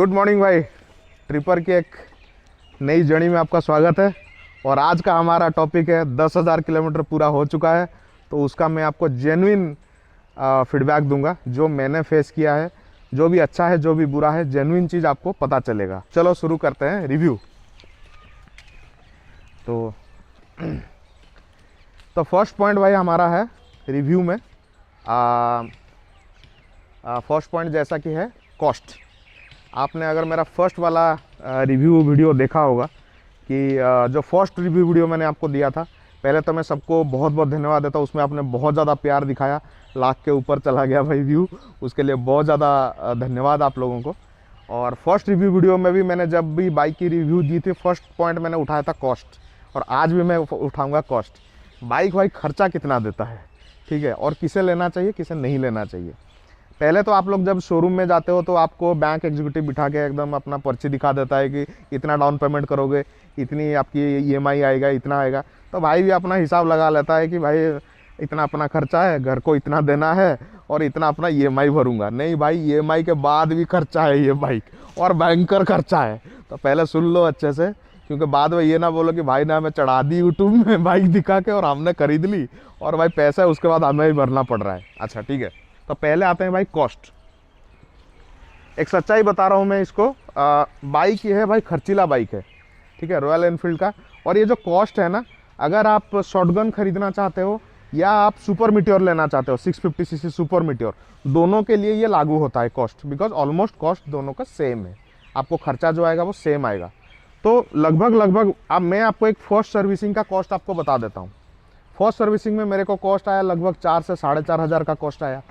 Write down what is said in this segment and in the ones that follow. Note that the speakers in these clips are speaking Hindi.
गुड मॉर्निंग भाई। ट्रिपर की एक नई जर्नी में आपका स्वागत है। और आज का हमारा टॉपिक है 10,000 किलोमीटर पूरा हो चुका है, तो उसका मैं आपको जेन्युइन फीडबैक दूंगा, जो मैंने फेस किया है, जो भी अच्छा है जो भी बुरा है, जेन्युइन चीज़ आपको पता चलेगा। चलो शुरू करते हैं रिव्यू। तो फर्स्ट पॉइंट भाई हमारा है रिव्यू में, फर्स्ट पॉइंट जैसा कि है कॉस्ट। आपने अगर मेरा फर्स्ट वाला रिव्यू वीडियो देखा होगा कि जो फर्स्ट रिव्यू वीडियो मैंने आपको दिया था, पहले तो मैं सबको बहुत बहुत धन्यवाद देता हूँ। उसमें आपने बहुत ज़्यादा प्यार दिखाया, लाख के ऊपर चला गया भाई व्यू, उसके लिए बहुत ज़्यादा धन्यवाद आप लोगों को। और फर्स्ट रिव्यू वीडियो में भी मैंने जब भी बाइक की रिव्यू दी थी, फर्स्ट पॉइंट मैंने उठाया था कॉस्ट, और आज भी मैं उठाऊँगा कॉस्ट। बाइक भाई खर्चा कितना देता है, ठीक है, और किसे लेना चाहिए किसे नहीं लेना चाहिए। पहले तो आप लोग जब शोरूम में जाते हो तो आपको बैंक एग्जीक्यूटिव बिठा के एकदम अपना पर्ची दिखा देता है कि इतना डाउन पेमेंट करोगे, इतनी आपकी ईएमआई आएगा, इतना आएगा। तो भाई भी अपना हिसाब लगा लेता है कि भाई इतना अपना खर्चा है, घर को इतना देना है और इतना अपना ईएमआई भरूंगा। नहीं भाई, ईएमआई के बाद भी खर्चा है ये बाइक, और भयंकर खर्चा है। तो पहले सुन लो अच्छे से, क्योंकि बाद में ये ना बोलो कि भाई ने हमें चढ़ा दी यूट्यूब में बाइक दिखा के और हमने खरीद ली और भाई पैसा उसके बाद हमें ही भरना पड़ रहा है। अच्छा ठीक है, तो पहले आते हैं भाई कॉस्ट। एक सच्चाई बता रहा हूँ मैं इसको, बाइक ये है भाई खर्चीला बाइक है, ठीक है, रॉयल एनफील्ड का। और ये जो कॉस्ट है ना, अगर आप शॉटगन खरीदना चाहते हो या आप सुपर मीटियोर लेना चाहते हो 650cc सुपर मीटियोर, दोनों के लिए ये लागू होता है कॉस्ट, बिकॉज ऑलमोस्ट कॉस्ट दोनों का सेम है। आपको खर्चा जो आएगा वो सेम आएगा। तो लगभग अब मैं आपको एक फर्स्ट सर्विसिंग का कॉस्ट आपको बता देता हूँ। फर्स्ट सर्विसिंग में मेरे को कॉस्ट आया लगभग 4 से 4,500 हज़ार का कॉस्ट आया।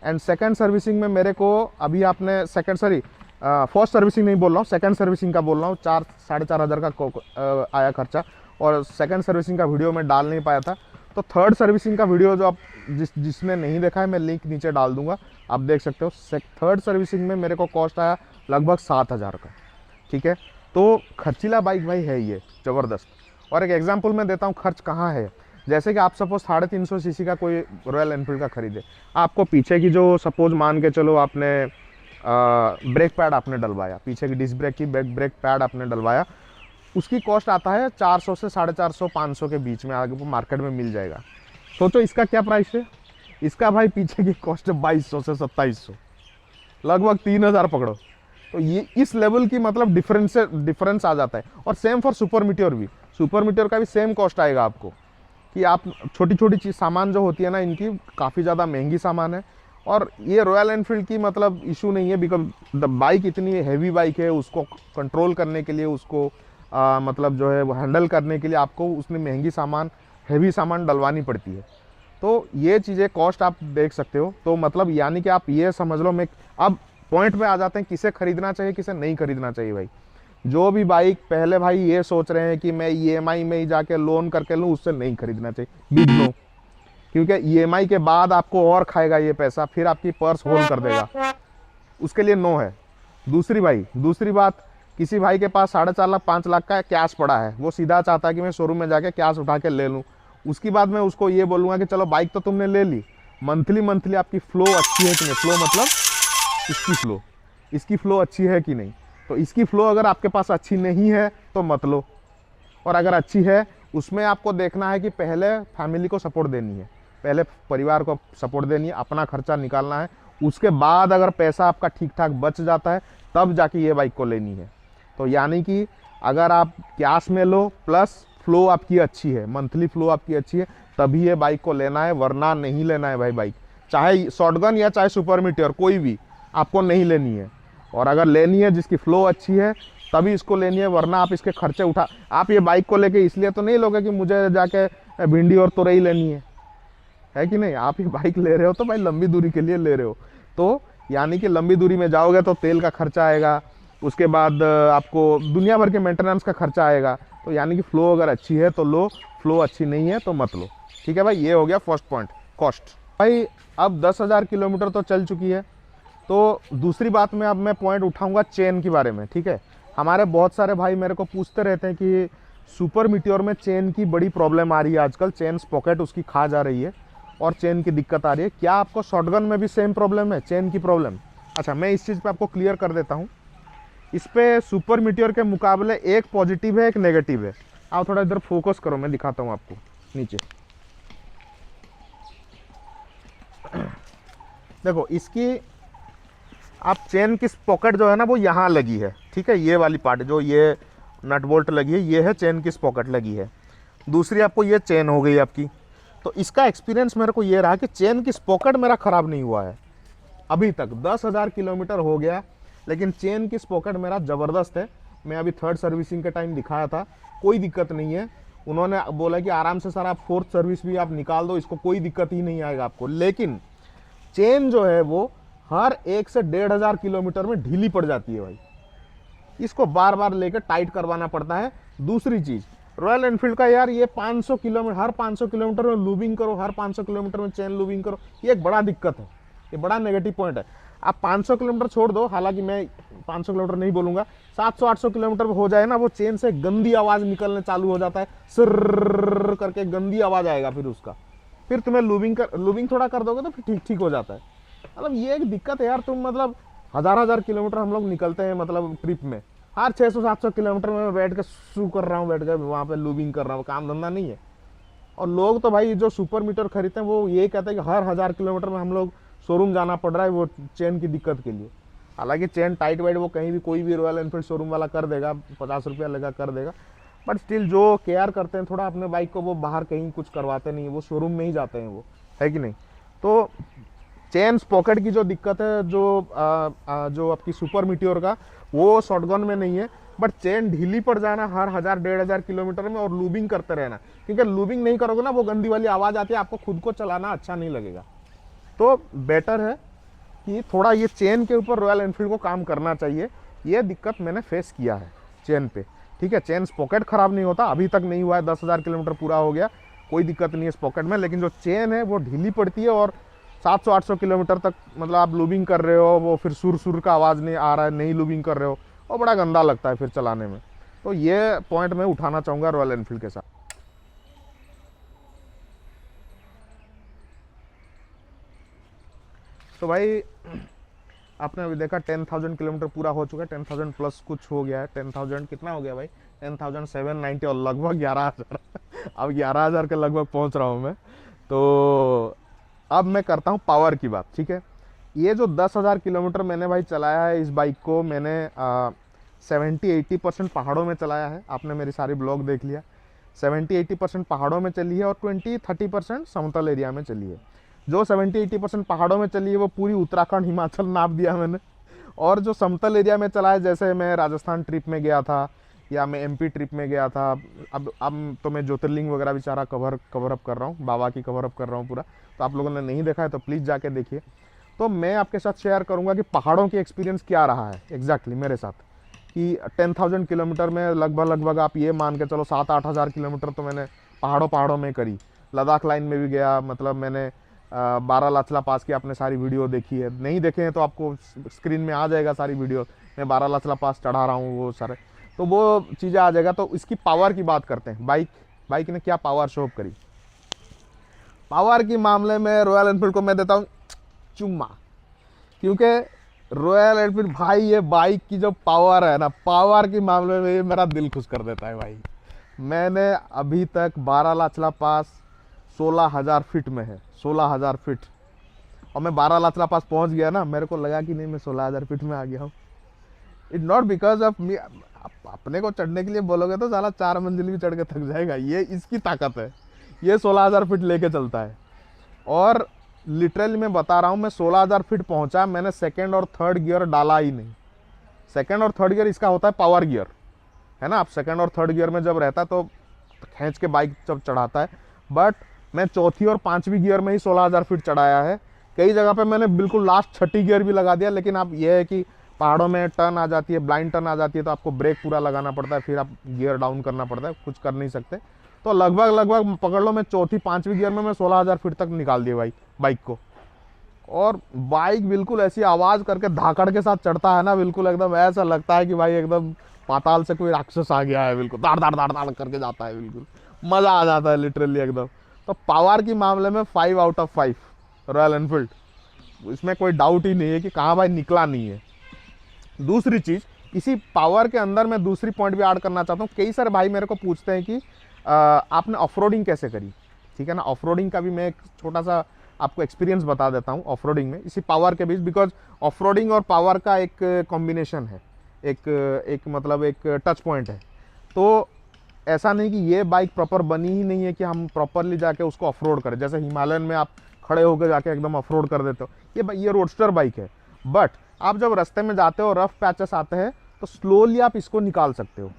एंड सेकंड सर्विसिंग में मेरे को अभी आपने फर्स्ट सर्विसिंग नहीं बोल रहा हूँ, सेकंड सर्विसिंग का बोल रहा हूँ, 4-4,500 हज़ार का आया खर्चा। और सेकंड सर्विसिंग का वीडियो मैं डाल नहीं पाया था। तो थर्ड सर्विसिंग का वीडियो जो आप जिसने नहीं देखा है, मैं लिंक नीचे डाल दूंगा, आप देख सकते हो। थर्ड सर्विसिंग में मेरे को कॉस्ट आया लगभग 7,000 का, ठीक है। तो खर्चीला बाइक भाई है ये ज़बरदस्त। और एक एग्जाम्पल मैं देता हूँ खर्च कहाँ है। जैसे कि आप सपोज 350cc का कोई रॉयल एनफील्ड का खरीदे, आपको पीछे की जो सपोज मान के चलो आपने ब्रेक पैड आपने डलवाया, पीछे की डिस्क ब्रेक की ब्रेक पैड आपने डलवाया, उसकी कॉस्ट आता है 400 से 450, 500 के बीच में, आगे मार्केट में मिल जाएगा। सोचो इसका क्या प्राइस है। इसका भाई पीछे की कॉस्ट है 2200 से 2700, लगभग 3,000 पकड़ो। तो ये इस लेवल की मतलब डिफरेंस आ जाता है। और सेम फॉर सुपर मीटियोर भी, सुपर मीटियोर का भी सेम कॉस्ट आएगा आपको, कि आप छोटी छोटी चीज़ सामान जो होती है ना, इनकी काफ़ी ज़्यादा महंगी सामान है। और ये रॉयल एनफील्ड की मतलब इशू नहीं है, बिकॉज द बाइक इतनी हैवी बाइक है, उसको कंट्रोल करने के लिए, उसको मतलब जो है वो हैंडल करने के लिए आपको उसमें महंगी सामान, हैवी सामान डलवानी पड़ती है। तो ये चीज़ें कॉस्ट आप देख सकते हो। तो मतलब यानी कि आप ये समझ लो, मैं अब पॉइंट में आ जाते हैं किसे खरीदना चाहिए किसे नहीं खरीदना चाहिए। भाई जो भी बाइक पहले भाई ये सोच रहे हैं कि मैं ईएमआई में ही जाके लोन करके लूँ, उससे नहीं खरीदना चाहिए, बिग नो। क्योंकि ईएमआई के बाद आपको और खाएगा ये पैसा, फिर आपकी पर्स होल्ड कर देगा, उसके लिए नो है। दूसरी बात, किसी भाई के पास 4.5 लाख 5 लाख का कैश पड़ा है, वो सीधा चाहता है कि मैं शोरूम में जाके कैश उठा के ले लूँ। उसकी बाद मैं उसको ये बोलूँगा कि चलो बाइक तो तुमने ले ली, मंथली आपकी फ्लो अच्छी है कि नहीं, फ्लो मतलब इसकी फ्लो अच्छी है कि नहीं। तो इसकी फ्लो अगर आपके पास अच्छी नहीं है तो मत लो, और अगर अच्छी है उसमें आपको देखना है कि पहले फैमिली को सपोर्ट देनी है, पहले परिवार को सपोर्ट देनी है, अपना खर्चा निकालना है। उसके बाद अगर पैसा आपका ठीक ठाक बच जाता है तब जाके ये बाइक को लेनी है। तो यानी कि अगर आप कैश में लो प्लस फ्लो आपकी अच्छी है, मंथली फ्लो आपकी अच्छी है, तभी ये बाइक को लेना है, वरना नहीं लेना है भाई। बाइक चाहे शॉटगन या चाहे सुपर मीटियोर, कोई भी आपको नहीं लेनी है। और अगर लेनी है जिसकी फ्लो अच्छी है तभी इसको लेनी है, वरना आप इसके खर्चे आप ये बाइक को लेके इसलिए तो नहीं लोगे कि मुझे जाके भिंडी और तुरई लेनी है कि नहीं। आप ये बाइक ले रहे हो तो भाई लंबी दूरी के लिए ले रहे हो, तो यानी कि लंबी दूरी में जाओगे तो तेल का खर्चा आएगा, उसके बाद आपको दुनिया भर के मेंटेनेंस का खर्चा आएगा। तो यानी कि फ्लो अगर अच्छी है तो लो, फ्लो अच्छी नहीं है तो मत लो, ठीक है भाई। ये हो गया फर्स्ट पॉइंट, कॉस्ट। भाई अब 10,000 किलोमीटर तो चल चुकी है, तो दूसरी बात में अब मैं पॉइंट उठाऊंगा चेन के बारे में, ठीक है। हमारे बहुत सारे भाई मेरे को पूछते रहते हैं कि सुपर मीटियोर में चेन की बड़ी प्रॉब्लम आ रही है आजकल, चेन स्पॉकेट उसकी खा जा रही है और चेन की दिक्कत आ रही है। क्या आपको शॉटगन में भी सेम प्रॉब्लम है, चेन की प्रॉब्लम? अच्छा, मैं इस चीज़ पे आपको क्लियर कर देता हूँ इस पे सुपर मीटियोर के मुकाबले एक पॉजिटिव है, एक नेगेटिव है। आप थोड़ा इधर फोकस करो, मैं दिखाता हूँ आपको नीचे। देखो इसकी आप चेन की पॉकेट जो है ना वो यहाँ लगी है, ठीक है। ये वाली पार्ट जो ये नट बोल्ट लगी है, ये है चेन की पॉकेट लगी है। दूसरी आपको ये चेन हो गई आपकी। तो इसका एक्सपीरियंस मेरे को ये रहा कि चेन की पॉकेट मेरा ख़राब नहीं हुआ है अभी तक। 10,000 किलोमीटर हो गया, लेकिन चेन की पॉकेट मेरा ज़बरदस्त है। मैं अभी 3rd सर्विसिंग के टाइम दिखाया था, कोई दिक्कत नहीं है। उन्होंने बोला कि आराम से सर आप 4th सर्विस भी आप निकाल दो, इसको कोई दिक्कत ही नहीं आएगा आपको। लेकिन चेन जो है वो हर 1 से 1,500 किलोमीटर में ढीली पड़ जाती है भाई। इसको बार बार लेकर टाइट करवाना पड़ता है। दूसरी चीज़, रॉयल एनफील्ड का यार ये 500 किलोमीटर, हर 500 किलोमीटर में लूबिंग करो, हर 500 किलोमीटर में चेन लूबिंग करो, ये एक बड़ा दिक्कत है, ये बड़ा नेगेटिव पॉइंट है। आप 500 किलोमीटर छोड़ दो, हालांकि मैं 500 किलोमीटर नहीं बोलूँगा, 700-800 किलोमीटर हो जाए ना, वो चेन से गंदी आवाज़ निकलने चालू हो जाता है, सिर्र करके गंदी आवाज़ आएगा फिर उसका। फिर तुम्हें लूबिंग थोड़ा कर दोगे तो फिर ठीक हो जाता है। मतलब ये एक दिक्कत है यार। तुम मतलब हज़ार किलोमीटर हम लोग निकलते हैं मतलब ट्रिप में, हर 600-700 किलोमीटर में बैठ के शू कर रहा हूँ, बैठ के वहाँ पे लूबिंग कर रहा हूँ, काम धंधा नहीं है। और लोग तो भाई जो सुपर मीटर खरीदते हैं वो ये कहते हैं कि हर 1000 किलोमीटर में हम लोग शोरूम जाना पड़ रहा है वो चेन की दिक्कत के लिए। हालांकि चेन टाइट वाइट वो कहीं भी कोई भी रॉयल एनफील्ड शोरूम वाला कर देगा, 50 रुपया लगा कर देगा। बट स्टिल जो केयर करते हैं थोड़ा अपने बाइक को, वो बाहर कहीं कुछ करवाते नहीं, वो शोरूम में ही जाते हैं, वो है कि नहीं। तो चेन पॉकेट की जो दिक्कत है जो आपकी सुपर मीटियोर का, वो शॉटगन में नहीं है। बट चेन ढीली पड़ जाना हर 1000-1500 किलोमीटर में, और लूबिंग करते रहना, क्योंकि लूबिंग नहीं करोगे ना वो गंदी वाली आवाज़ आती है, आपको खुद को चलाना अच्छा नहीं लगेगा। तो बेटर है कि थोड़ा ये चेन के ऊपर रॉयल एनफील्ड को काम करना चाहिए। ये दिक्कत मैंने फेस किया है चेन पे, ठीक है। चेन पॉकेट ख़राब नहीं होता, अभी तक नहीं हुआ है, 10,000 किलोमीटर पूरा हो गया, कोई दिक्कत नहीं है इस पॉकेट में। लेकिन जो चेन है वो ढीली पड़ती है, और 700-800 किलोमीटर तक मतलब आप लूबिंग कर रहे हो, वो फिर सुर का आवाज़ नहीं आ रहा है, नहीं लूबिंग कर रहे हो, और बड़ा गंदा लगता है फिर चलाने में। तो ये पॉइंट मैं उठाना चाहूँगा रॉयल एनफील्ड के साथ। तो भाई आपने अभी देखा 10,000 किलोमीटर पूरा हो चुका है, 10,000 प्लस कुछ हो गया है। 10,000 कितना हो गया भाई, 10,790 और लगभग 11,000 अब 11,000 के लगभग पहुंच रहा हूं मैं। तो अब मैं करता हूं पावर की बात, ठीक है। ये जो 10,000 किलोमीटर मैंने भाई चलाया है, इस बाइक को मैंने 70-80% पहाड़ों में चलाया है। आपने मेरी सारी ब्लॉग देख लिया, 70-80% पहाड़ों में चली है और 20-30% समतल एरिया में चली है। जो 70-80% पहाड़ों में चली है वो पूरी उत्तराखंड हिमाचल नाप दिया मैंने। और जो समतल एरिया में चला है, जैसे मैं राजस्थान ट्रिप में गया था या मैं एमपी ट्रिप में गया था, अब तो मैं ज्योतिर्लिंग वगैरह भी सारा कवर अप कर रहा हूँ, बाबा की कवर अप कर रहा हूँ पूरा। तो आप लोगों ने नहीं देखा है तो प्लीज़ जाके देखिए। तो मैं आपके साथ शेयर करूँगा कि पहाड़ों की एक्सपीरियंस क्या रहा है एग्जैक्टली मेरे साथ, कि 10,000 किलोमीटर में लगभग आप ये मान के चलो 7-8 हज़ार किलोमीटर तो मैंने पहाड़ों में करी। लद्दाख लाइन में भी गया, मतलब मैंने 12 लाचला पास की आपने सारी वीडियो देखी है, नहीं देखे हैं तो आपको स्क्रीन में आ जाएगा सारी वीडियो। मैं 12 लाचला पास चढ़ा रहा हूँ वो सारे, तो वो चीज़ें आ जाएगा। तो इसकी पावर की बात करते हैं, बाइक ने क्या पावर शो करी। पावर के मामले में रॉयल एनफील्ड को मैं देता हूँ चुम्मा, क्योंकि रॉयल एनफील्ड भाई ये बाइक की जो पावर है ना, पावर के मामले में ये मेरा दिल खुश कर देता है भाई। मैंने अभी तक 12 लाचला पास 16,000 फीट में है, 16,000 फीट, और मैं 12 लाचला पास पहुंच गया ना, मेरे को लगा कि नहीं मैं 16,000 फीट में आ गया हूँ। It not because of me. अपने को चढ़ने के लिए बोलोगे तो साला 4 मंजिल भी चढ़ के थक जाएगा, ये इसकी ताकत है, ये 16,000 फीट लेके चलता है। और लिटरली मैं बता रहा हूँ, मैं 16,000 फीट पहुँचा, मैंने 2nd और 3rd गियर डाला ही नहीं। 2nd और 3rd गियर इसका होता है पावर गियर, है ना। आप 2nd और 3rd गियर में जब रहता है तो खींच के बाइक जब चढ़ाता है, बट मैं 4थी और 5वीं गियर में ही 16,000 फीट चढ़ाया है। कई जगह पे मैंने बिल्कुल लास्ट 6ठी गियर भी लगा दिया, लेकिन अब यह है कि पहाड़ों में टर्न आ जाती है, ब्लाइंड टर्न आ जाती है, तो आपको ब्रेक पूरा लगाना पड़ता है, फिर आप गियर डाउन करना पड़ता है, कुछ कर नहीं सकते। तो लगभग पकड़ लो मैं 4थी-5वीं गियर में मैं 16,000 फीट तक निकाल दिया बाइक को। और बाइक बिल्कुल ऐसी आवाज़ करके धाकड़ के साथ चढ़ता है ना, बिल्कुल एकदम ऐसा लगता है कि भाई एकदम पाताल से कोई राक्षस आ गया है, बिल्कुल दाड़ करके जाता है, बिल्कुल मज़ा आ जाता है लिटरली एकदम। तो पावर की मामले में 5 आउट ऑफ 5 रॉयल एनफील्ड, इसमें कोई डाउट ही नहीं है कि कहाँ भाई निकला नहीं है। दूसरी चीज़, इसी पावर के अंदर मैं दूसरी पॉइंट भी ऐड करना चाहता हूँ। कई सारे भाई मेरे को पूछते हैं कि आपने ऑफ रोडिंग कैसे करी, ठीक है ना। ऑफ रोडिंग का भी मैं एक छोटा सा आपको एक्सपीरियंस बता देता हूँ ऑफ रोडिंग में, इसी पावर के बीच, बिकॉज ऑफ रोडिंग और पावर का एक कॉम्बिनेशन है, एक मतलब एक टच पॉइंट है। तो ऐसा नहीं कि ये बाइक प्रॉपर बनी ही नहीं है कि हम प्रॉपरली जाके उसको ऑफ रोड करें, जैसे हिमालयन में आप खड़े होकर जाके एकदम ऑफ रोड कर देते हो। ये रोडस्टर बाइक है, बट आप जब रास्ते में जाते हो, रफ पैचेस आते हैं, तो स्लोली आप इसको निकाल सकते हो,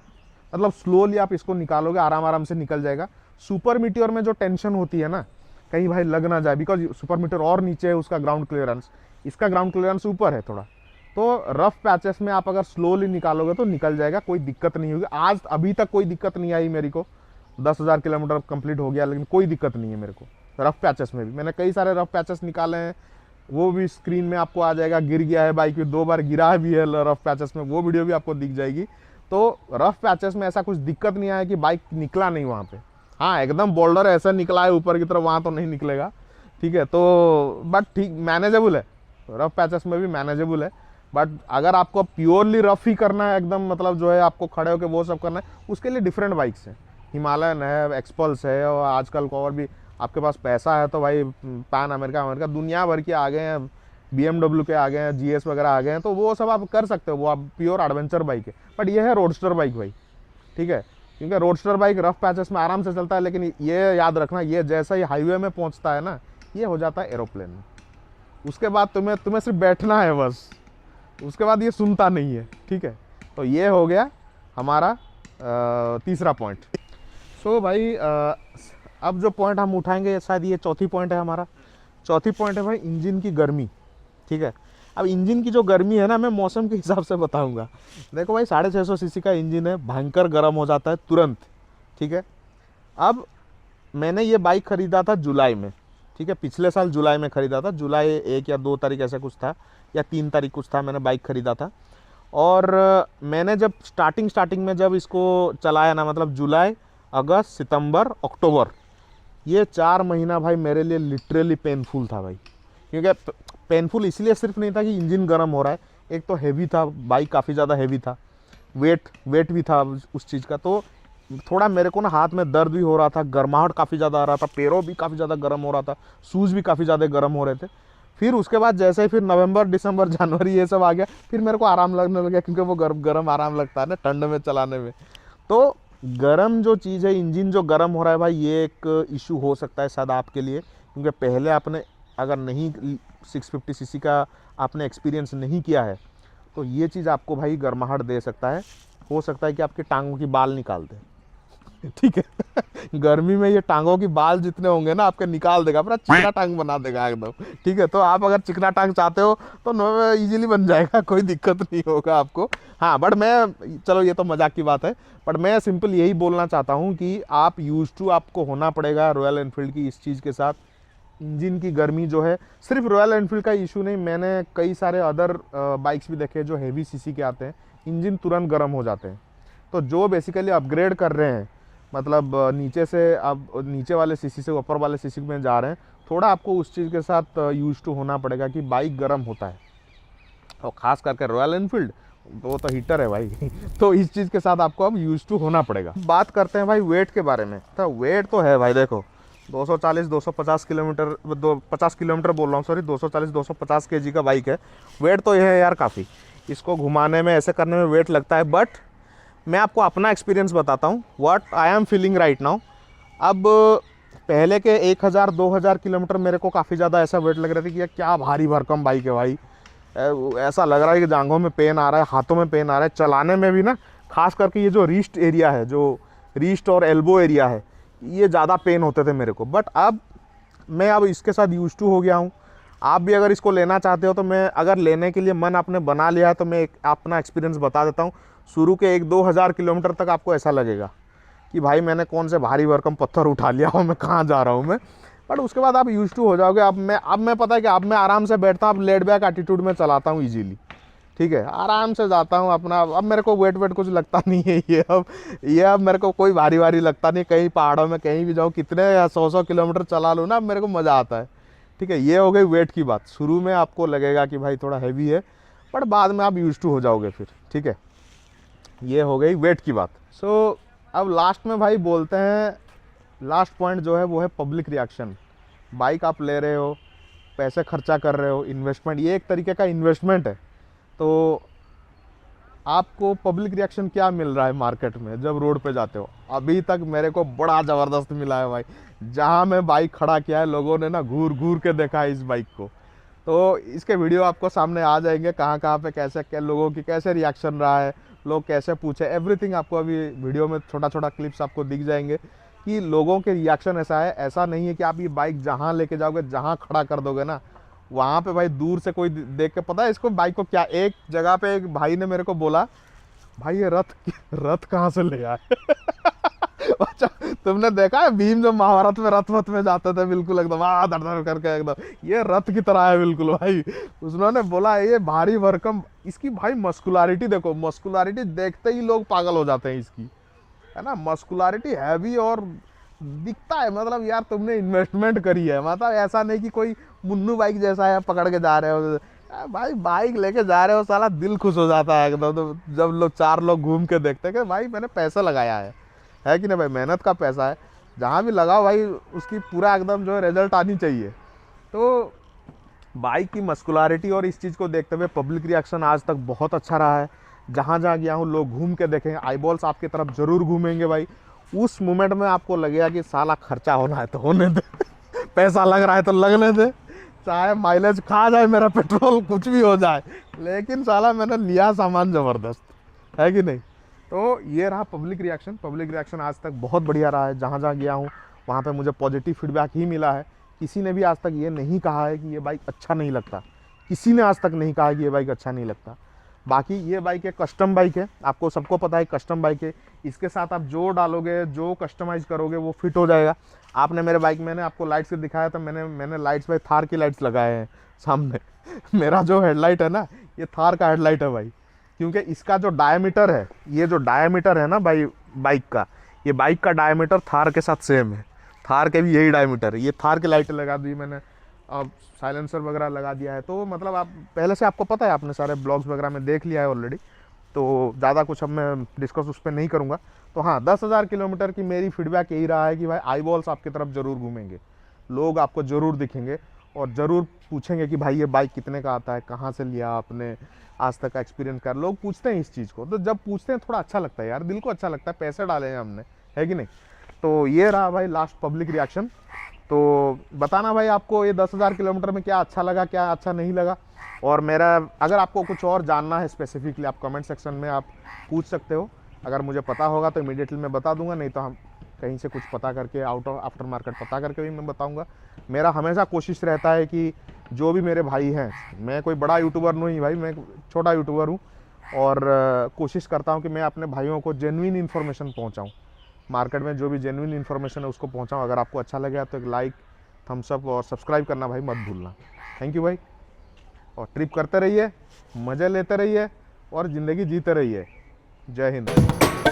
मतलब स्लोली आप इसको निकालोगे, आराम आराम से निकल जाएगा। सुपर मीटियोर में जो टेंशन होती है ना, कहीं भाई लग ना जाए, बिकॉज सुपर मीटियोर और नीचे है उसका ग्राउंड क्लियरेंस, इसका ग्राउंड क्लियरेंस ऊपर है थोड़ा, तो रफ पैचेस में आप अगर स्लोली निकालोगे तो निकल जाएगा, कोई दिक्कत नहीं होगी। आज अभी तक कोई दिक्कत नहीं आई मेरे को, 10,000 किलोमीटर कंप्लीट हो गया, लेकिन कोई दिक्कत नहीं है मेरे को रफ पैचेस में भी। मैंने कई सारे रफ पैचेस निकाले हैं, वो भी स्क्रीन में आपको आ जाएगा। गिर गया है बाइक में, 2 बार गिरा भी है रफ पैचेस में, वो वीडियो भी आपको दिख जाएगी। तो रफ पैचेस में ऐसा कुछ दिक्कत नहीं आया कि बाइक निकला नहीं वहाँ पे। हाँ, एकदम बोल्डर ऐसा निकला है ऊपर की तरफ, वहाँ तो नहीं निकलेगा, ठीक है। तो बट ठीक मैनेजेबल है, रफ पैचेस में भी मैनेजेबल है। बट अगर आपको प्योरली रफ ही करना है एकदम, मतलब जो है आपको खड़े होकर वो सब करना है, उसके लिए डिफरेंट बाइक्स हैं। हिमालयन है, एक्सपल्स है, और आजकल को और भी आपके पास पैसा है तो भाई पैन अमेरिका दुनिया भर के आ गए हैं, BMW के आ गए हैं, GS वगैरह आ गए हैं, तो वो सब आप कर सकते हो, वो आप प्योर एडवेंचर बाइक है। बट ये है रोडस्टर बाइक भाई, ठीक है, क्योंकि रोडस्टर बाइक रफ पैचेस में आराम से चलता है, लेकिन ये याद रखना, ये जैसा ही हाईवे में पहुंचता है ना, ये हो जाता है एरोप्लेन में। उसके बाद तुम्हें सिर्फ बैठना है बस, उसके बाद ये सुनता नहीं है, ठीक है। तो ये हो गया हमारा तीसरा पॉइंट। सो भाई अब जो पॉइंट हम उठाएंगे, शायद ये चौथी पॉइंट है हमारा। चौथी पॉइंट है भाई इंजन की गर्मी, ठीक है। अब इंजन की जो गर्मी है ना, मैं मौसम के हिसाब से बताऊंगा। देखो भाई 650 सीसी का इंजन है, भयंकर गर्म हो जाता है तुरंत, ठीक है। अब मैंने ये बाइक ख़रीदा था जुलाई में, ठीक है, पिछले साल जुलाई में ख़रीदा था, जुलाई 1 या 2 तारीख ऐसा कुछ था, या 3 तारीख कुछ था, मैंने बाइक ख़रीदा था। और मैंने जब स्टार्टिंग में जब इसको चलाया ना, मतलब जुलाई, अगस्त, सितंबर, अक्टूबर, ये 4 महीना भाई मेरे लिए लिटरली पेनफुल था भाई। क्योंकि पेनफुल इसलिए सिर्फ नहीं था कि इंजन गर्म हो रहा है, एक तो हैवी था, बाइक काफ़ी ज़्यादा हैवी था, वेट भी था उस चीज़ का, तो थोड़ा मेरे को ना हाथ में दर्द भी हो रहा था, गर्माहट काफ़ी ज़्यादा आ रहा था, पैरों भी काफ़ी ज़्यादा गर्म हो रहा था, शूज़ भी काफ़ी ज़्यादा गर्म हो रहे थे। फिर उसके बाद जैसे ही फिर नवंबर, दिसंबर, जनवरी ये सब आ गया, फिर मेरे को आराम लगने लगा, क्योंकि वो गर्म आराम लगता है ना ठंड में चलाने में। तो गरम जो चीज़ है, इंजन जो गरम हो रहा है भाई, ये एक इशू हो सकता है शायद आपके लिए, क्योंकि पहले आपने अगर नहीं 650 सीसी का आपने एक्सपीरियंस नहीं किया है, तो ये चीज़ आपको भाई गर्माहट दे सकता है। हो सकता है कि आपकी टांगों की बाल निकाल दे, ठीक है। गर्मी में ये टांगों की बाल जितने होंगे ना आपके निकाल देगा, पूरा चिकना टांग बना देगा एकदम, ठीक है। तो आप अगर चिकना टांग चाहते हो तो इजीली बन जाएगा, कोई दिक्कत नहीं होगा आपको। हाँ, बट मैं, चलो ये तो मजाक की बात है, बट मैं सिंपल यही बोलना चाहता हूँ कि आप यूज टू आपको होना पड़ेगा रॉयल एनफील्ड की इस चीज़ के साथ। इंजन की गर्मी जो है, सिर्फ रॉयल एनफील्ड का इशू नहीं, मैंने कई सारे अदर बाइक्स भी देखे जो हैवी सीसी के आते हैं, इंजन तुरंत गर्म हो जाते हैं। तो जो बेसिकली अपग्रेड कर रहे हैं, मतलब नीचे से आप नीचे वाले सीसी से ऊपर वाले सीसी में जा रहे हैं, थोड़ा आपको उस चीज़ के साथ यूज टू होना पड़ेगा कि बाइक गर्म होता है, और ख़ास करके रॉयल एनफील्ड वो तो हीटर है भाई। तो इस चीज़ के साथ आपको अब यूज टू होना पड़ेगा। बात करते हैं भाई वेट के बारे में। तो वेट तो है भाई, देखो 240-250 किलोमीटर, 50 किलोमीटर बोल रहा हूँ, सॉरी, 240-250 केजी का बाइक है। वेट तो ये है यार काफ़ी, इसको घुमाने में, ऐसे करने में वेट लगता है। बट मैं आपको अपना एक्सपीरियंस बताता हूँ, what I am feeling right now. अब पहले के 1000-2000 किलोमीटर मेरे को काफ़ी ज़्यादा ऐसा वेट लग रहा था कि यार क्या भारी भरकम बाइक है भाई, ऐसा लग रहा है कि जांघों में पेन आ रहा है, हाथों में पेन आ रहा है, चलाने में भी ना, खास करके ये जो रिस्ट एरिया है, जो रिस्ट और एल्बो एरिया है, ये ज़्यादा पेन होते थे मेरे को। बट अब मैं इसके साथ यूज टू हो गया हूँ। आप भी अगर इसको लेना चाहते हो तो मैं, अगर लेने के लिए मन आपने बना लिया है, तो मैं अपना एक्सपीरियंस बता देता हूँ। शुरू के 1-2 हज़ार किलोमीटर तक आपको ऐसा लगेगा कि भाई मैंने कौन से भारी भरकम पत्थर उठा लिया हो, मैं कहाँ जा रहा हूँ मैं। बट उसके बाद आप यूज टू हो जाओगे। अब मैं पता है कि अब मैं आराम से बैठता हूँ, अब लेट बैक एटीट्यूड में चलाता हूँ ईजीली, ठीक है, आराम से जाता हूँ अपना। अब मेरे को वेट कुछ लगता नहीं है, ये अब मेरे को कोई भारी लगता नहीं। कहीं पहाड़ों में कहीं भी जाऊँ, कितने 100 किलोमीटर चला लूँ ना, अब मेरे को मज़ा आता है, ठीक है। ये हो गई वेट की बात। शुरू में आपको लगेगा कि भाई थोड़ा हैवी है, बट बाद में आप यूज टू हो जाओगे फिर, ठीक है। ये हो गई वेट की बात। सो अब लास्ट में भाई बोलते हैं, लास्ट पॉइंट जो है वो है पब्लिक रिएक्शन। बाइक आप ले रहे हो, पैसे खर्चा कर रहे हो, इन्वेस्टमेंट, ये एक तरीके का इन्वेस्टमेंट है। तो आपको पब्लिक रिएक्शन क्या मिल रहा है मार्केट में जब रोड पे जाते हो? अभी तक मेरे को बड़ा ज़बरदस्त मिला है भाई। जहाँ मैं बाइक खड़ा किया है, लोगों ने ना घूर घूर के देखा है इस बाइक को। तो इसके वीडियो आपको सामने आ जाएंगे, कहाँ कहाँ पे कैसे क्या लोगों की कैसे रिएक्शन रहा है, लोग कैसे पूछे, एवरीथिंग आपको अभी वीडियो में छोटा छोटा क्लिप्स आपको दिख जाएंगे कि लोगों के रिएक्शन ऐसा है। ऐसा नहीं है कि आप ये बाइक जहाँ लेके जाओगे, जहाँ खड़ा कर दोगे ना, वहाँ पे भाई दूर से कोई देख के, पता है इसको बाइक को क्या, एक जगह पे एक भाई ने मेरे को बोला, भाई ये रथ कहाँ से ले आए? अच्छा, तुमने देखा है भीम जो महाभारत में रथ वथ में जाते थे, बिल्कुल एकदम धड़ धड़ करके एकदम, ये रथ की तरह है बिल्कुल भाई। उसने बोला ये भारी भरकम, इसकी भाई मस्कुलारिटी देखो, मस्कुलारिटी देखते ही लोग पागल हो जाते हैं इसकी, है ना। मस्कुलारिटी हैवी और दिखता है, मतलब यार तुमने इन्वेस्टमेंट करी है। मतलब ऐसा नहीं कि कोई मुन्नू बाइक जैसा है पकड़ के जा रहे हो, भाई बाइक लेके जा रहे हो, साला दिल खुश हो जाता है एकदम। तो जब लोग चार लोग घूम के देखते हैं कि भाई मैंने पैसा लगाया है कि नहीं भाई, मेहनत का पैसा है, जहाँ भी लगाओ भाई उसकी पूरा एकदम जो है रिजल्ट आनी चाहिए। तो बाइक की मस्कुलारिटी और इस चीज़ को देखते हुए पब्लिक रिएक्शन आज तक बहुत अच्छा रहा है। जहाँ जहाँ गया हूँ लोग घूम के देखेंगे, आईबॉल्स आपकी तरफ ज़रूर घूमेंगे भाई। उस मोमेंट में आपको लगेगा कि साला खर्चा होना है तो होने दे, पैसा लग रहा है तो लगने दे, चाहे माइलेज खा जाए मेरा पेट्रोल, कुछ भी हो जाए, लेकिन साला मैंने लिया सामान ज़बरदस्त, है कि नहीं। तो ये रहा पब्लिक रिएक्शन। पब्लिक रिएक्शन आज तक बहुत बढ़िया रहा है। जहाँ जहाँ गया हूँ वहाँ पे मुझे पॉजिटिव फीडबैक ही मिला है। किसी ने भी आज तक ये नहीं कहा है कि ये बाइक अच्छा नहीं लगता, किसी ने आज तक नहीं कहा कि ये बाइक अच्छा नहीं लगता। बाकी ये बाइक एक कस्टम बाइक है, आपको सबको पता है कस्टम बाइक है। इसके साथ आप जो डालोगे, जो कस्टमाइज़ करोगे वो फिट हो जाएगा। आपने मेरे बाइक, मैंने आपको लाइट्स से दिखाया था, मैंने लाइट्स भाई थार की लाइट्स लगाए हैं सामने। मेरा जो हेडलाइट है ना, ये थार का हेडलाइट है भाई, क्योंकि इसका जो डायमीटर है, ये जो डायमीटर है ना भाई बाइक का, ये बाइक का डायमीटर थार के साथ सेम है। थार के भी यही डायमीटर है। ये थार की लाइटें लगा दी मैंने, अब साइलेंसर वगैरह लगा दिया है। तो मतलब आप पहले से आपको पता है, आपने सारे ब्लॉग्स वगैरह में देख लिया है ऑलरेडी, तो ज़्यादा कुछ अब मैं डिस्कस उस पर नहीं करूँगा। तो हाँ, 10,000 किलोमीटर की मेरी फीडबैक यही रहा है कि भाई आईबॉल्स आपकी तरफ ज़रूर घूमेंगे, लोग आपको ज़रूर दिखेंगे और ज़रूर पूछेंगे कि भाई ये बाइक कितने का आता है, कहाँ से लिया आपने, आज तक का एक्सपीरियंस कर। लोग पूछते हैं इस चीज़ को, तो जब पूछते हैं थोड़ा अच्छा लगता है यार, दिल को अच्छा लगता है, पैसे डाले हैं हमने, है कि नहीं। तो ये रहा भाई लास्ट पब्लिक रिएक्शन। तो बताना भाई आपको ये 10,000 किलोमीटर में क्या अच्छा लगा, क्या अच्छा नहीं लगा। और मेरा, अगर आपको कुछ और जानना है स्पेसिफिकली, आप कमेंट सेक्शन में आप पूछ सकते हो। अगर मुझे पता होगा तो इमीडिएटली मैं बता दूंगा, नहीं तो हम कहीं से कुछ पता करके, आउट ऑफ आफ्टर मार्केट पता करके भी मैं बताऊंगा। मेरा हमेशा कोशिश रहता है कि जो भी मेरे भाई हैं, मैं कोई बड़ा यूट्यूबर नहीं भाई, मैं छोटा यूट्यूबर हूँ, और कोशिश करता हूँ कि मैं अपने भाइयों को जेन्युइन इन्फॉर्मेशन पहुँचाऊँ। मार्केट में जो भी जेन्युइन इन्फॉर्मेशन है उसको पहुँचाऊँ। अगर आपको अच्छा लगा तो एक लाइक, थम्स अप और सब्सक्राइब करना भाई मत भूलना। थैंक यू भाई। और ट्रिप करते रहिए, मज़े लेते रहिए और ज़िंदगी जीते रहिए। जय हिंद।